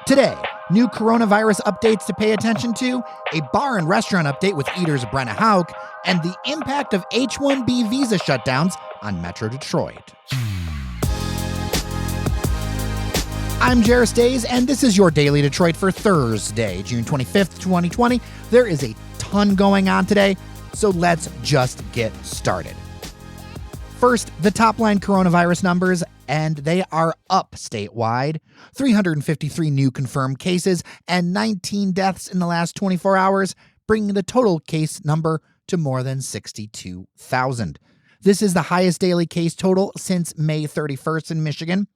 Today, new coronavirus updates to pay attention to, a bar and restaurant update with Eater's Brenna Houck, and the impact of H1B visa shutdowns on Metro Detroit. I'm Jairus Days, and this is your Daily Detroit for Thursday, June 25th, 2020. There is a ton going on today, so let's just get started. First, the top-line coronavirus numbers, and they are up statewide. 353 new confirmed cases and 19 deaths in the last 24 hours, bringing the total case number to more than 62,000. This is the highest daily case total since May 31st in Michigan.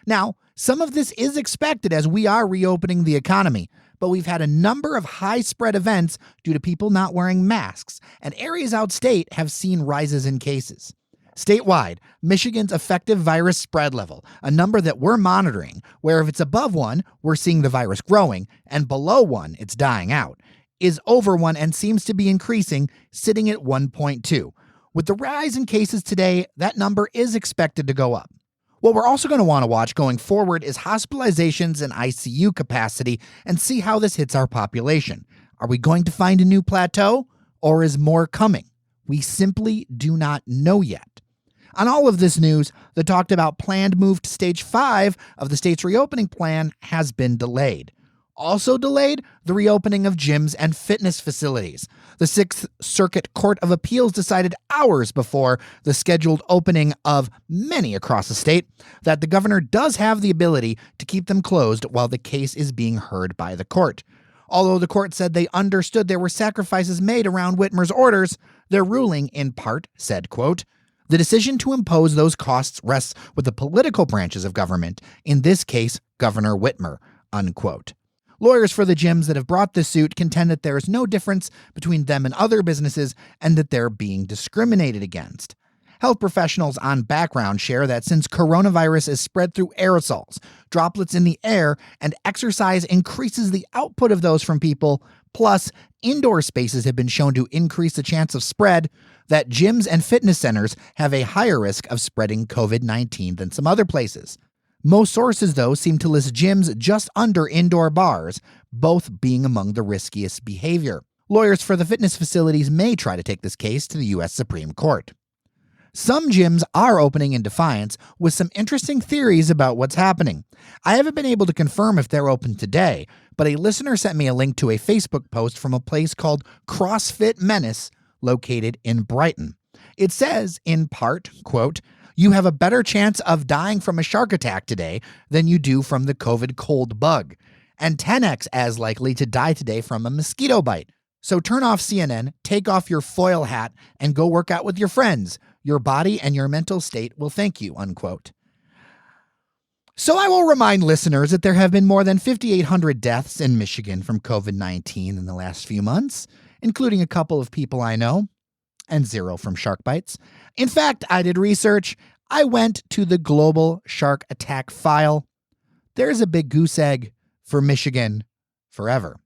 Now, some of this is expected as we are reopening the economy, but we've had a number of high-spread events due to people not wearing masks, and areas outstate have seen rises in cases. Statewide, Michigan's effective virus spread level, a number that we're monitoring, where if it's above 1, we're seeing the virus growing, and below 1, it's dying out, is over 1 and seems to be increasing, sitting at 1.2. With the rise in cases today, that number is expected to go up. What we're also going to want to watch going forward is hospitalizations and ICU capacity and see how this hits our population. Are we going to find a new plateau, or is more coming? We simply do not know yet. On all of this news, the talked about planned move to stage 5 of the state's reopening plan has been delayed. Also delayed, the reopening of gyms and fitness facilities. The Sixth Circuit Court of Appeals decided hours before the scheduled opening of many across the state that the governor does have the ability to keep them closed while the case is being heard by the court. Although the court said they understood there were sacrifices made around Whitmer's orders, their ruling in part said, quote, "The decision to impose those costs rests with the political branches of government, in this case, Governor Whitmer," unquote. Lawyers for the gyms that have brought this suit contend that there is no difference between them and other businesses and that they're being discriminated against. Health professionals on background share that since coronavirus is spread through aerosols, droplets in the air, and exercise increases the output of those from people, plus indoor spaces have been shown to increase the chance of spread, that gyms and fitness centers have a higher risk of spreading COVID-19 than some other places. Most sources, though, seem to list gyms just under indoor bars, both being among the riskiest behavior. Lawyers for the fitness facilities may try to take this case to the U.S. Supreme Court. Some gyms are opening in defiance, with some interesting theories about what's happening. I haven't been able to confirm if they're open today, but a listener sent me a link to a Facebook post from a place called CrossFit Menace, located in Brighton. It says, in part, quote, "You have a better chance of dying from a shark attack today than you do from the COVID cold bug, and 10x as likely to die today from a mosquito bite. So turn off CNN, take off your foil hat, and go work out with your friends. Your body and your mental state will thank you," unquote. So I will remind listeners that there have been more than 5,800 deaths in Michigan from COVID-19 in the last few months, including a couple of people I know, and 0 from shark bites. In fact, I did research. I went to the global shark attack file. There's a big goose egg for Michigan forever.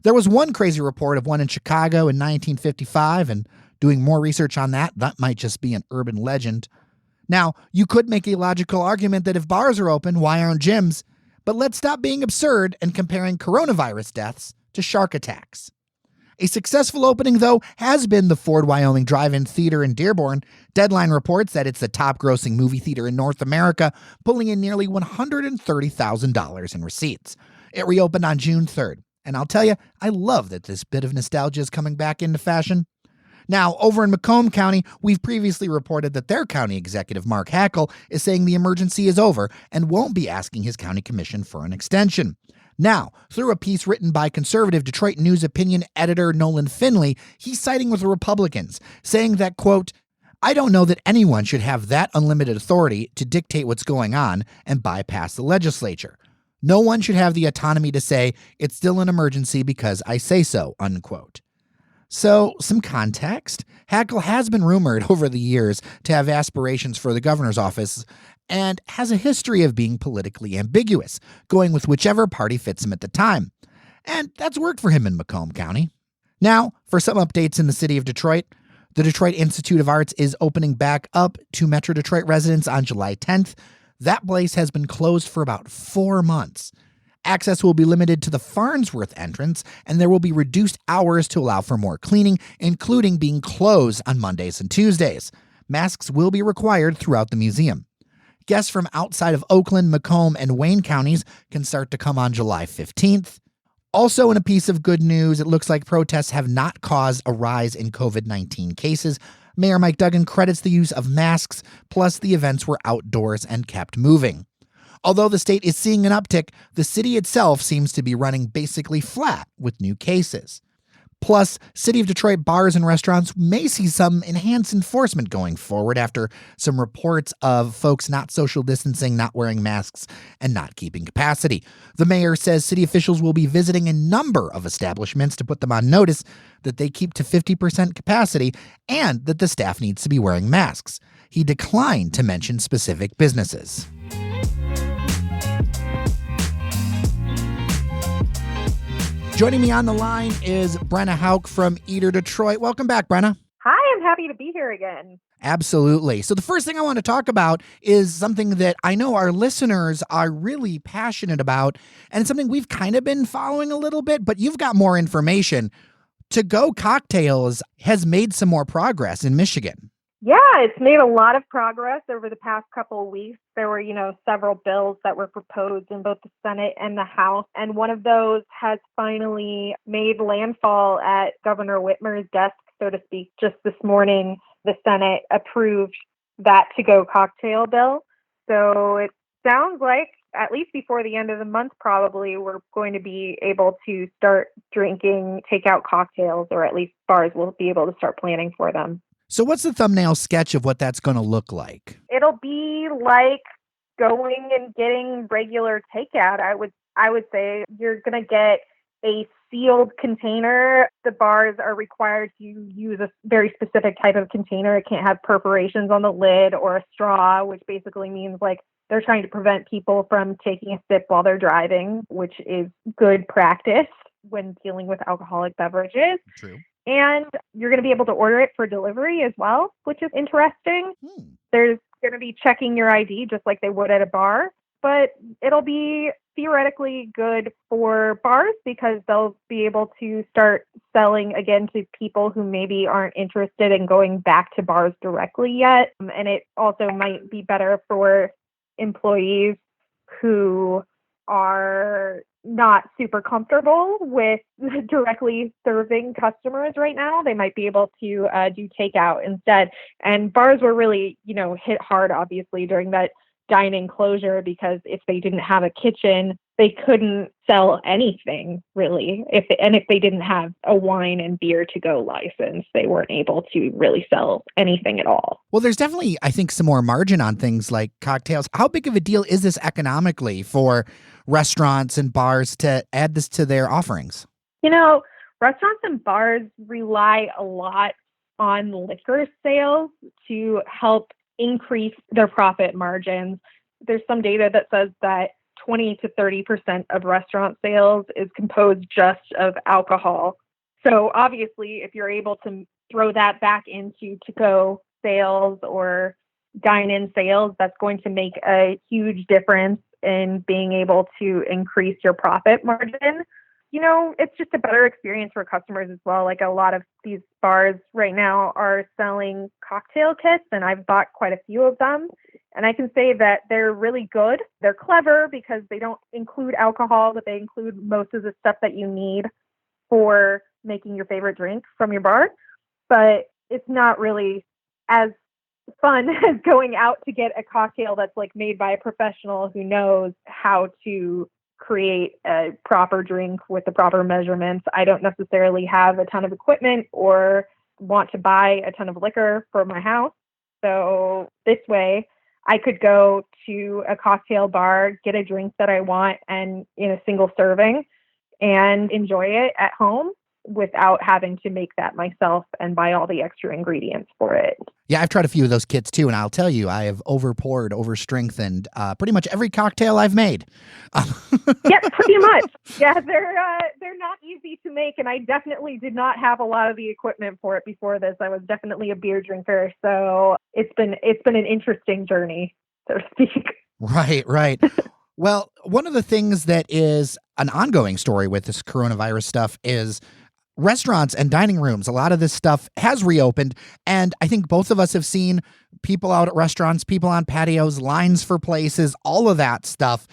There was one crazy report of one in Chicago in 1955, and doing more research on that might just be an urban legend. Now, you could make a logical argument that if bars are open, why aren't gyms? But let's stop being absurd and comparing coronavirus deaths to shark attacks. A successful opening, though, has been the Ford, Wyoming Drive-In Theater in Dearborn. Deadline reports that it's the top-grossing movie theater in North America, pulling in nearly $130,000 in receipts. It reopened on June 3rd, and I'll tell you, I love that this bit of nostalgia is coming back into fashion. Now, over in Macomb County, we've previously reported that their county executive, Mark Hackel, is saying the emergency is over and won't be asking his county commission for an extension. Now, through a piece written by conservative Detroit News opinion editor Nolan Finley, he's siding with the Republicans, saying that, quote, "I don't know that anyone should have that unlimited authority to dictate what's going on and bypass the legislature. No one should have the autonomy to say it's still an emergency because I say so," unquote. So, some context. Hackel has been rumored over the years to have aspirations for the governor's office and has a history of being politically ambiguous, going with whichever party fits him at the time. And that's worked for him in Macomb County. Now, for some updates in the city of Detroit. The Detroit Institute of Arts is opening back up to Metro Detroit residents on July 10th. That place has been closed for about 4 months. Access will be limited to the Farnsworth entrance, and there will be reduced hours to allow for more cleaning, including being closed on Mondays and Tuesdays. Masks will be required throughout the museum. Guests from outside of Oakland, Macomb, and Wayne counties can start to come on July 15th. Also, in a piece of good news, it looks like protests have not caused a rise in COVID-19 cases. Mayor Mike Duggan credits the use of masks, plus the events were outdoors and kept moving. Although the state is seeing an uptick, the city itself seems to be running basically flat with new cases. Plus, City of Detroit bars and restaurants may see some enhanced enforcement going forward after some reports of folks not social distancing, not wearing masks, and not keeping capacity. The mayor says city officials will be visiting a number of establishments to put them on notice that they keep to 50% capacity and that the staff needs to be wearing masks. He declined to mention specific businesses. Joining me on the line is Brenna Houck from Eater Detroit. Welcome back, Brenna. Hi, I'm happy to be here again. Absolutely. So the first thing I want to talk about is something that I know our listeners are really passionate about, and it's something we've kind of been following a little bit, but you've got more information. To Go Cocktails has made some more progress in Michigan. Yeah, it's made a lot of progress over the past couple of weeks. There were, several bills that were proposed in both the Senate and the House, and one of those has finally made landfall at Governor Whitmer's desk, so to speak. Just this morning, the Senate approved that To Go Cocktail bill. So it sounds like, at least before the end of the month, probably, we're going to be able to start drinking takeout cocktails, or at least bars will be able to start planning for them. So what's the thumbnail sketch of what that's going to look like? It'll be like going and getting regular takeout. I would say you're going to get a sealed container. The bars are required to use a very specific type of container. It can't have perforations on the lid or a straw, which basically means like they're trying to prevent people from taking a sip while they're driving, which is good practice when dealing with alcoholic beverages. True. And you're going to be able to order it for delivery as well, which is interesting. There's going to be checking your ID just like they would at a bar, but it'll be theoretically good for bars because they'll be able to start selling again to people who maybe aren't interested in going back to bars directly yet. And it also might be better for employees who are not super comfortable with directly serving customers right now. They might be able to do takeout instead. And bars were really, hit hard, obviously, during that dine-in closure because if they didn't have a kitchen, they couldn't sell anything, really. If they didn't have a wine and beer to go license, they weren't able to really sell anything at all. Well, there's definitely, I think, some more margin on things like cocktails. How big of a deal is this economically for restaurants and bars to add this to their offerings? Restaurants and bars rely a lot on liquor sales to help increase their profit margins. There's some data that says that 20 to 30% of restaurant sales is composed just of alcohol. So obviously, if you're able to throw that back into to-go sales or dine-in sales, that's going to make a huge difference in being able to increase your profit margin. It's just a better experience for customers as well. Like a lot of these bars right now are selling cocktail kits, and I've bought quite a few of them. And I can say that they're really good. They're clever because they don't include alcohol, but they include most of the stuff that you need for making your favorite drink from your bar. But it's not really as fun as going out to get a cocktail that's like made by a professional who knows how to create a proper drink with the proper measurements. I don't necessarily have a ton of equipment or want to buy a ton of liquor for my house. So this way I could go to a cocktail bar, get a drink that I want and in a single serving and enjoy it at home without having to make that myself and buy all the extra ingredients for it. Yeah, I've tried a few of those kits too, and I'll tell you, I have over-poured, over-strengthened pretty much every cocktail I've made. Yeah, pretty much. Yeah, they're not easy to make, and I definitely did not have a lot of the equipment for it before this. I was definitely a beer drinker, so it's been an interesting journey, so to speak. Right. Well, one of the things that is an ongoing story with this coronavirus stuff is restaurants and dining rooms. A lot of this stuff has reopened. And I think both of us have seen people out at restaurants, people on patios, lines for places, all of that stuff.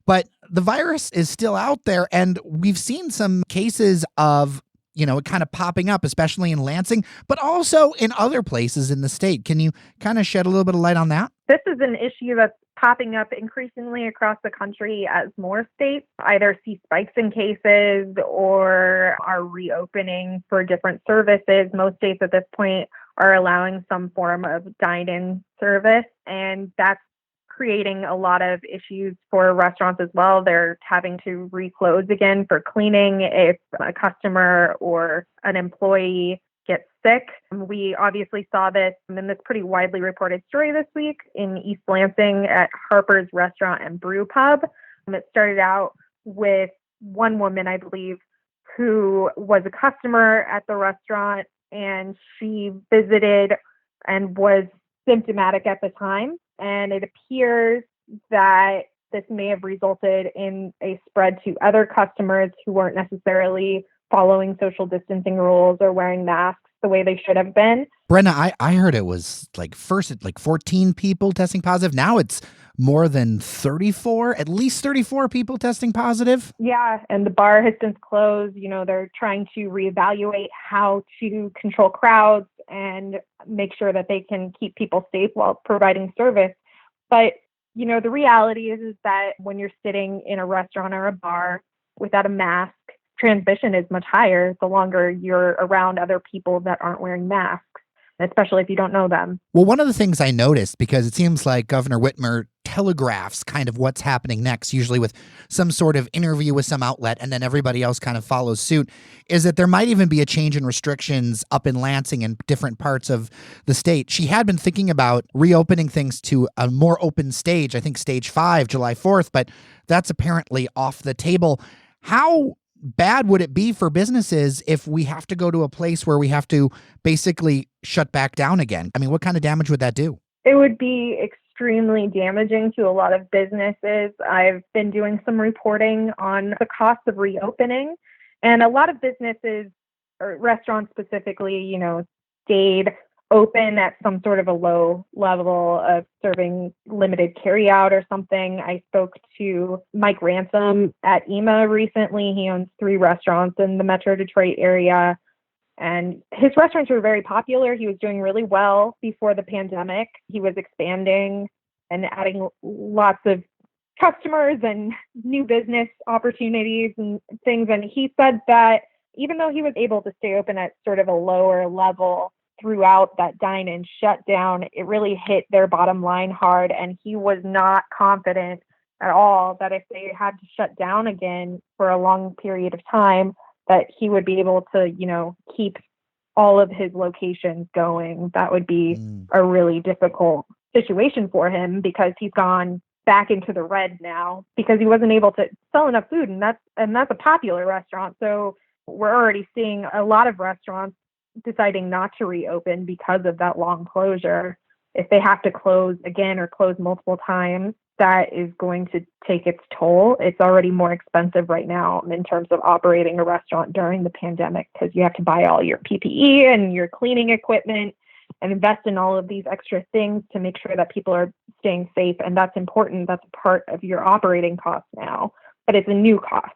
But the virus is still out there. And we've seen some cases of, it kind of popping up, especially in Lansing, but also in other places in the state. Can you kind of shed a little bit of light on that? This is an issue that's popping up increasingly across the country as more states either see spikes in cases or are reopening for different services. Most states at this point are allowing some form of dine-in service, and that's creating a lot of issues for restaurants as well. They're having to reclose again for cleaning if a customer or an employee gets sick. We obviously saw this in this pretty widely reported story this week in East Lansing at Harper's Restaurant and Brew Pub. It started out with one woman, I believe, who was a customer at the restaurant, and she visited and was symptomatic at the time. And it appears that this may have resulted in a spread to other customers who weren't necessarily following social distancing rules or wearing masks the way they should have been. Brenna, I heard it was first 14 people testing positive. Now it's more than 34, at least 34 people testing positive. Yeah, and the bar has since closed. They're trying to reevaluate how to control crowds and make sure that they can keep people safe while providing service. But, the reality is that when you're sitting in a restaurant or a bar without a mask, transmission is much higher the longer you're around other people that aren't wearing masks, especially if you don't know them. Well, one of the things I noticed, because it seems like Governor Whitmer telegraphs kind of what's happening next, usually with some sort of interview with some outlet, and then everybody else kind of follows suit, is that there might even be a change in restrictions up in Lansing and different parts of the state. She had been thinking about reopening things to a more open stage, I think stage 5, July 4th, but that's apparently off the table. How bad would it be for businesses if we have to go to a place where we have to basically shut back down again? I mean, what kind of damage would that do? It would be extremely damaging to a lot of businesses. I've been doing some reporting on the cost of reopening, and a lot of businesses, or restaurants specifically, stayed open at some sort of a low level of serving limited carryout or something. I spoke to Mike Ransom at EMA recently. He owns 3 restaurants in the Metro Detroit area, and his restaurants were very popular. He was doing really well before the pandemic. He was expanding and adding lots of customers and new business opportunities and things. And he said that even though he was able to stay open at sort of a lower level throughout that dine-in shutdown, it really hit their bottom line hard. And he was not confident at all that if they had to shut down again for a long period of time, that he would be able to, keep all of his locations going. That would be a really difficult situation for him, because he's gone back into the red now because he wasn't able to sell enough food. And that's a popular restaurant. So we're already seeing a lot of restaurants deciding not to reopen because of that long closure. If they have to close again or close multiple times, that is going to take its toll. It's already more expensive right now in terms of operating a restaurant during the pandemic, because you have to buy all your PPE and your cleaning equipment and invest in all of these extra things to make sure that people are staying safe. And that's important. That's a part of your operating costs now, but it's a new cost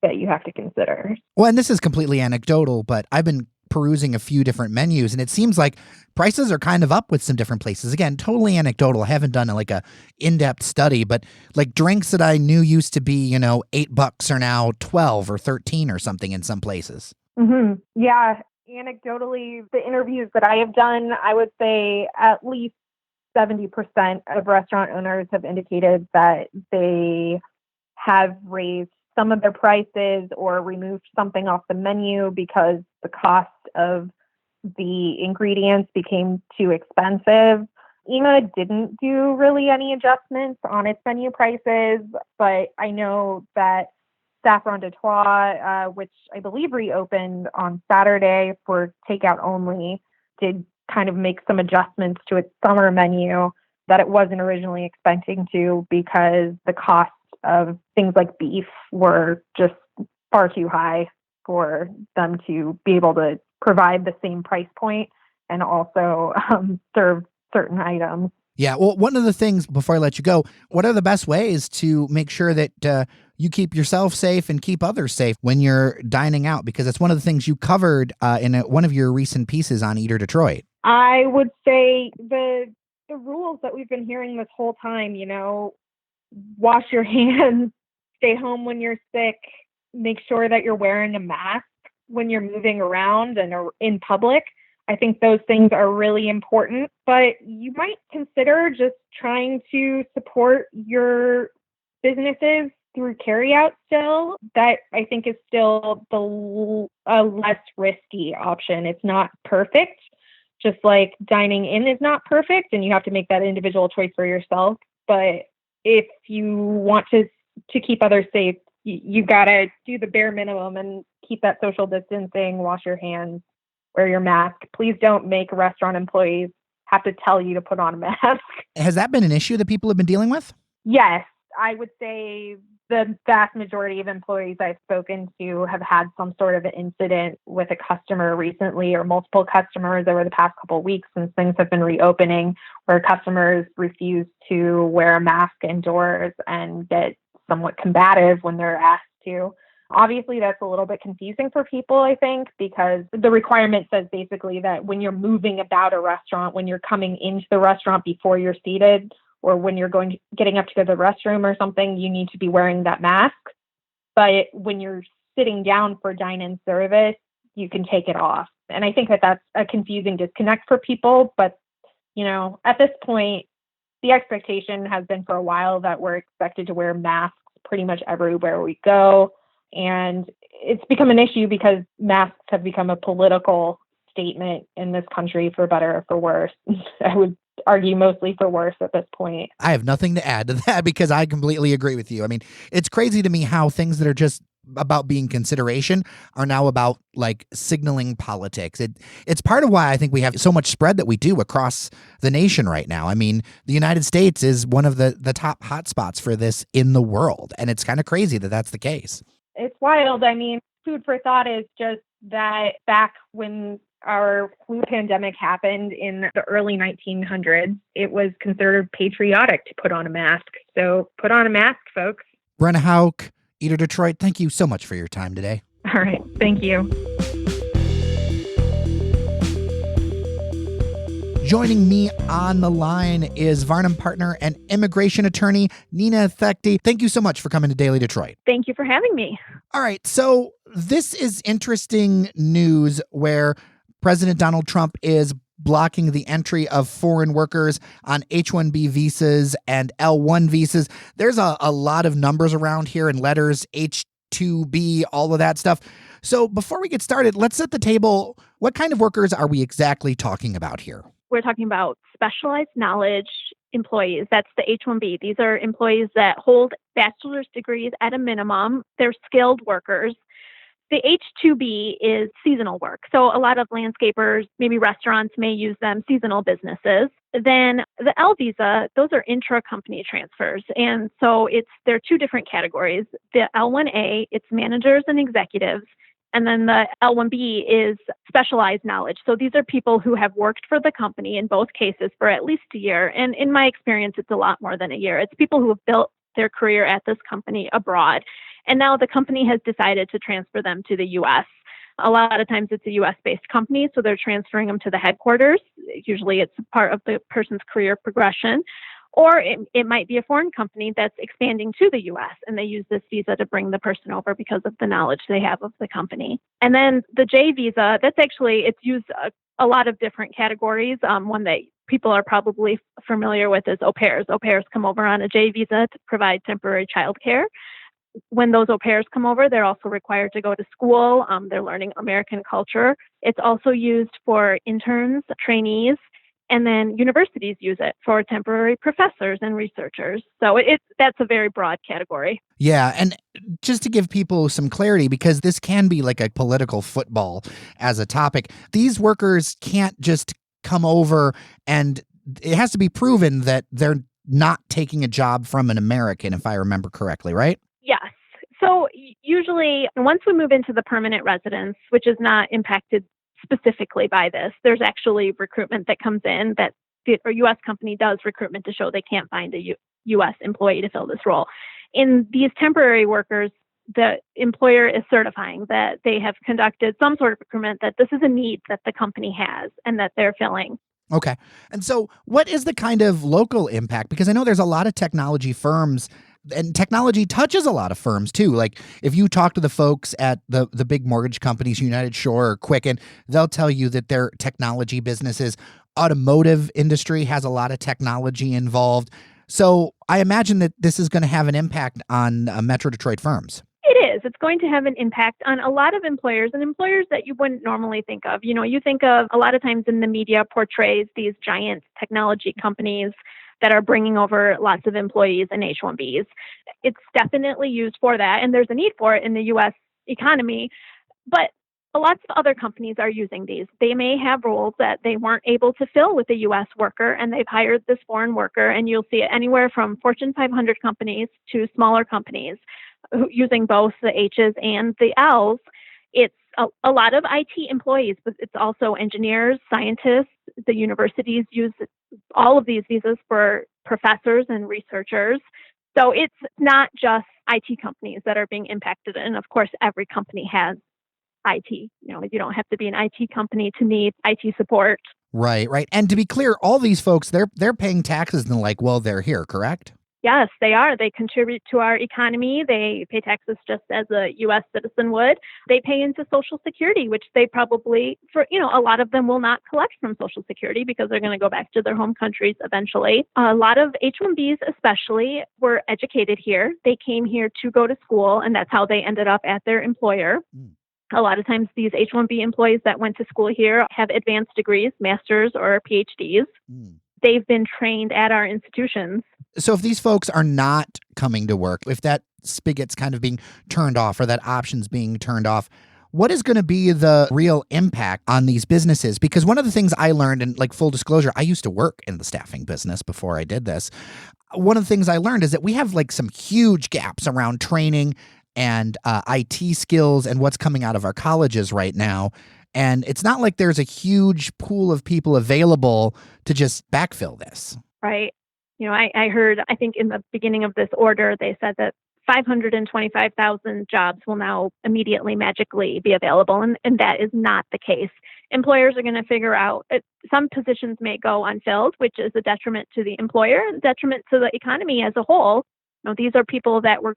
that you have to consider. Well, and this is completely anecdotal, but I've been perusing a few different menus, and it seems like prices are kind of up with some different places. Again, totally anecdotal. I haven't done a in-depth study, but drinks that I knew used to be, $8 are now 12 or 13 or something in some places. Mm-hmm. Yeah. Anecdotally, the interviews that I have done, I would say at least 70% of restaurant owners have indicated that they have raised some of their prices or removed something off the menu because the cost of the ingredients became too expensive. EMA didn't do really any adjustments on its menu prices, but I know that Saffron de Trois, which I believe reopened on Saturday for takeout only, did kind of make some adjustments to its summer menu that it wasn't originally expecting to, because the costs of things like beef were just far too high for them to be able to provide the same price point and also serve certain items. Yeah, well, one of the things before I let you go, what are the best ways to make sure that you keep yourself safe and keep others safe when you're dining out? Because that's one of the things you covered in one of your recent pieces on Eater Detroit. I would say the rules that we've been hearing this whole time, wash your hands, stay home when you're sick, make sure that you're wearing a mask when you're moving around and are in public. I think those things are really important, but you might consider just trying to support your businesses through carryout still. That I think is still a less risky option. It's not perfect, just like dining in is not perfect, and you have to make that individual choice for yourself. But if you want to keep others safe, you got to do the bare minimum and keep that social distancing, wash your hands, wear your mask. Please don't make restaurant employees have to tell you to put on a mask. Has that been an issue that people have been dealing with? Yes, I would say the vast majority of employees I've spoken to have had some sort of an incident with a customer recently, or multiple customers over the past couple of weeks since things have been reopening, where customers refuse to wear a mask indoors and get somewhat combative when they're asked to. Obviously, that's a little bit confusing for people, I think, because the requirement says basically that when you're moving about a restaurant, when you're coming into the restaurant before you're seated, or when you're getting up to go to the restroom or something, you need to be wearing that mask. But when you're sitting down for dine-in service, you can take it off. And I think that that's a confusing disconnect for people. But, at this point, the expectation has been for a while that we're expected to wear masks pretty much everywhere we go. And it's become an issue because masks have become a political statement in this country, for better or for worse. I would argue mostly for worse at this point. I have nothing to add to that because I completely agree with you. I mean, it's crazy to me how things that are just about being consideration are now about like signaling politics. It's part of why I think we have so much spread that we do across the nation right now. I mean, the United States is one of the top hotspots for this in the world. And it's kind of crazy that that's the case. It's wild. I mean, food for thought is just that back when our flu pandemic happened in the early 1900s, it was considered patriotic to put on a mask. So put on a mask, folks. Brenna Houck, Eater Detroit, thank you so much for your time today. All right. Thank you. Joining me on the line is Varnum partner and immigration attorney, Nina Thekdi. Thank you so much for coming to Daily Detroit. Thank you for having me. All right. So this is interesting news where President Donald Trump is blocking the entry of foreign workers on H1B visas and L1 visas. There's a lot of numbers around here and letters, H2B, all of that stuff. So before we get started, let's set the table. What kind of workers are we exactly talking about here? We're talking about specialized knowledge employees. That's the H1B. These are employees that hold bachelor's degrees at a minimum. They're skilled workers. The H2B is seasonal work. So a lot of landscapers, maybe restaurants may use them, seasonal businesses. Then the L visa, those are intra-company transfers. And so there are two different categories. The L1A, it's managers and executives. And then the L1B is specialized knowledge. So these are people who have worked for the company in both cases for at least a year. And in my experience, it's a lot more than a year. It's people who have built their career at this company abroad. And now the company has decided to transfer them to the U.S. A lot of times it's a U.S.-based company, so they're transferring them to the headquarters. Usually it's part of the person's career progression. Or it might be a foreign company that's expanding to the U.S. and they use this visa to bring the person over because of the knowledge they have of the company. And then the J visa, it's used a lot of different categories. One that people are probably familiar with is au pairs. Au pairs come over on a J visa to provide temporary childcare. When those au pairs come over, they're also required to go to school. They're learning American culture. It's also used for interns, trainees, and then universities use it for temporary professors and researchers. So that's a very broad category. Yeah. And just to give people some clarity, because this can be like a political football as a topic, these workers can't just come over and it has to be proven that they're not taking a job from an American, if I remember correctly, right? Yes. So usually once we move into the permanent residence, which is not impacted specifically by this, there's actually recruitment that comes in that the U.S. company does recruitment to show they can't find a U.S. employee to fill this role. In these temporary workers, the employer is certifying that they have conducted some sort of recruitment, that this is a need that the company has and that they're filling. Okay. And so what is the kind of local impact? Because I know there's a lot of technology firms, and technology touches a lot of firms too. Like if you talk to the folks at the big mortgage companies, United Shore or Quicken, they'll tell you that their technology businesses, automotive industry has a lot of technology involved. So I imagine that this is going to have an impact on Metro Detroit firms. It is. It's going to have an impact on a lot of employers, and employers that you wouldn't normally think of. You think of a lot of times in the media portrays these giant technology companies that are bringing over lots of employees and H1Bs. It's definitely used for that, and there's a need for it in the U.S. economy. But lots of other companies are using these. They may have roles that they weren't able to fill with a U.S. worker, and they've hired this foreign worker, and you'll see it anywhere from Fortune 500 companies to smaller companies using both the H's and the L's. It's a lot of IT employees, but it's also engineers, scientists. The universities use all of these visas for professors and researchers. So it's not just IT companies that are being impacted. And of course, every company has IT. You don't have to be an IT company to need IT support. Right. And to be clear, all these folks, they're paying taxes and they're here, correct? Yes, they are. They contribute to our economy. They pay taxes just as a U.S. citizen would. They pay into Social Security, which they probably, a lot of them will not collect from Social Security because they're going to go back to their home countries eventually. A lot of H1Bs especially were educated here. They came here to go to school, and that's how they ended up at their employer. A lot of times these H1B employees that went to school here have advanced degrees, masters or PhDs. They've been trained at our institutions. So if these folks are not coming to work, if that spigot's kind of being turned off or that option's being turned off, what is going to be the real impact on these businesses? Because one of the things I learned, and full disclosure, I used to work in the staffing business before I did this. One of the things I learned is that we have some huge gaps around training and IT skills and what's coming out of our colleges right now. And it's not like there's a huge pool of people available to just backfill this. Right. I heard, I think in the beginning of this order, they said that 525,000 jobs will now immediately magically be available. And that is not the case. Employers are going to figure out some positions may go unfilled, which is a detriment to the employer, a detriment to the economy as a whole. These are people that were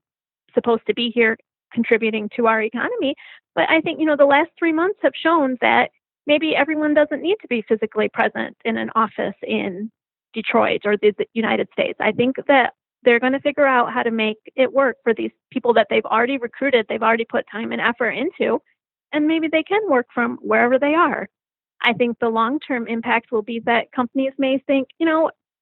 supposed to be here contributing to our economy. But I think, the last 3 months have shown that maybe everyone doesn't need to be physically present in an office in Detroit or the United States. I think that they're going to figure out how to make it work for these people that they've already recruited, they've already put time and effort into, and maybe they can work from wherever they are. I think the long-term impact will be that companies may think,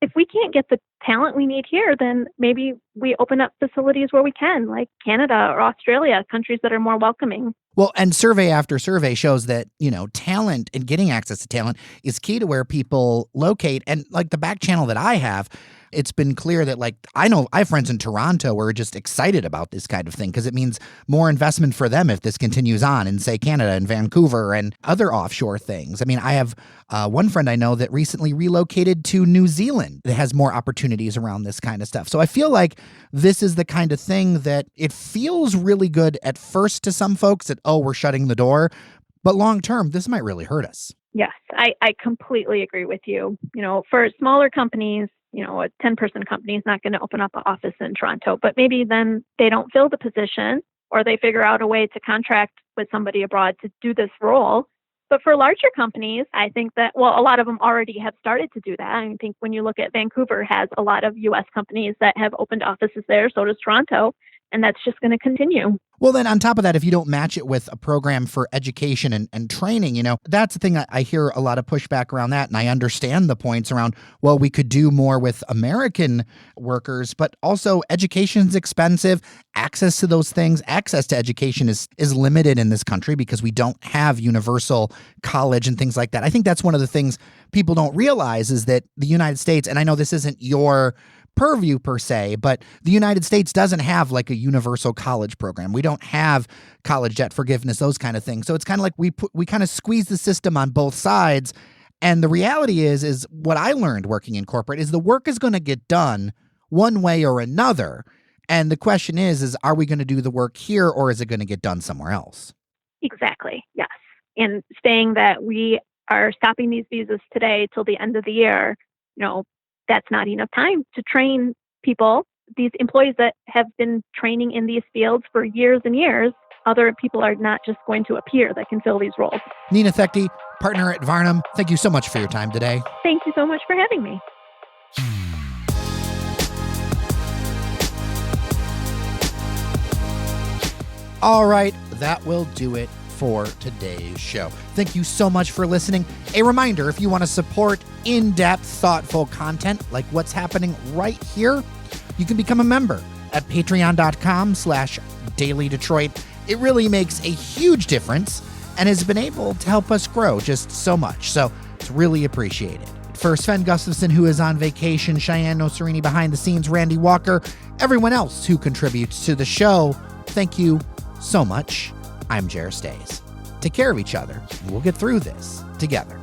if we can't get the talent we need here, then maybe we open up facilities where we can, like Canada or Australia, countries that are more welcoming. Well, and survey after survey shows that, talent and getting access to talent is key to where people locate. And the back channel that I have, it's been clear that I know I have friends in Toronto who are just excited about this kind of thing because it means more investment for them if this continues on in, say, Canada and Vancouver and other offshore things. I mean, I have one friend I know that recently relocated to New Zealand that has more opportunities around this kind of stuff. So I feel like this is the kind of thing that it feels really good at first to some folks that, we're shutting the door. But long term, this might really hurt us. Yes, I completely agree with you. For smaller companies, a 10-person company is not going to open up an office in Toronto, but maybe then they don't fill the position or they figure out a way to contract with somebody abroad to do this role. But for larger companies, I think that, a lot of them already have started to do that. I think when you look at Vancouver has a lot of U.S. companies that have opened offices there, so does Toronto, and that's just going to continue. Well, then on top of that, if you don't match it with a program for education and training, that's the thing I hear a lot of pushback around that. And I understand the points around, we could do more with American workers, but also education's expensive. Access to those things, access to education is limited in this country because we don't have universal college and things like that. I think that's one of the things people don't realize is that the United States, and I know this isn't your purview per se, but the United States doesn't have like a universal college program. We don't have college debt forgiveness, those kind of things. So it's kind of like we kind of squeeze the system on both sides. And the reality is what I learned working in corporate is the work is going to get done one way or another. And the question is are we going to do the work here or is it going to get done somewhere else? Exactly. Yes. And saying that we are stopping these visas today till the end of the year, that's not enough time to train people. These employees that have been training in these fields for years and years, other people are not just going to appear that can fill these roles. Nina Thekdi, partner at Varnum, thank you so much for your time today. Thank you so much for having me. All right, that will do it for today's show. Thank you so much for listening. A reminder, if you want to support in-depth, thoughtful content like what's happening right here, you can become a member at patreon.com/dailydetroit. It really makes a huge difference and has been able to help us grow just so much. So it's really appreciated. For Sven Gustafson, who is on vacation, Cheyenne Noserini behind the scenes, Randy Walker, everyone else who contributes to the show, thank you so much. I'm Jer Stays. Take care of each other, and we'll get through this together.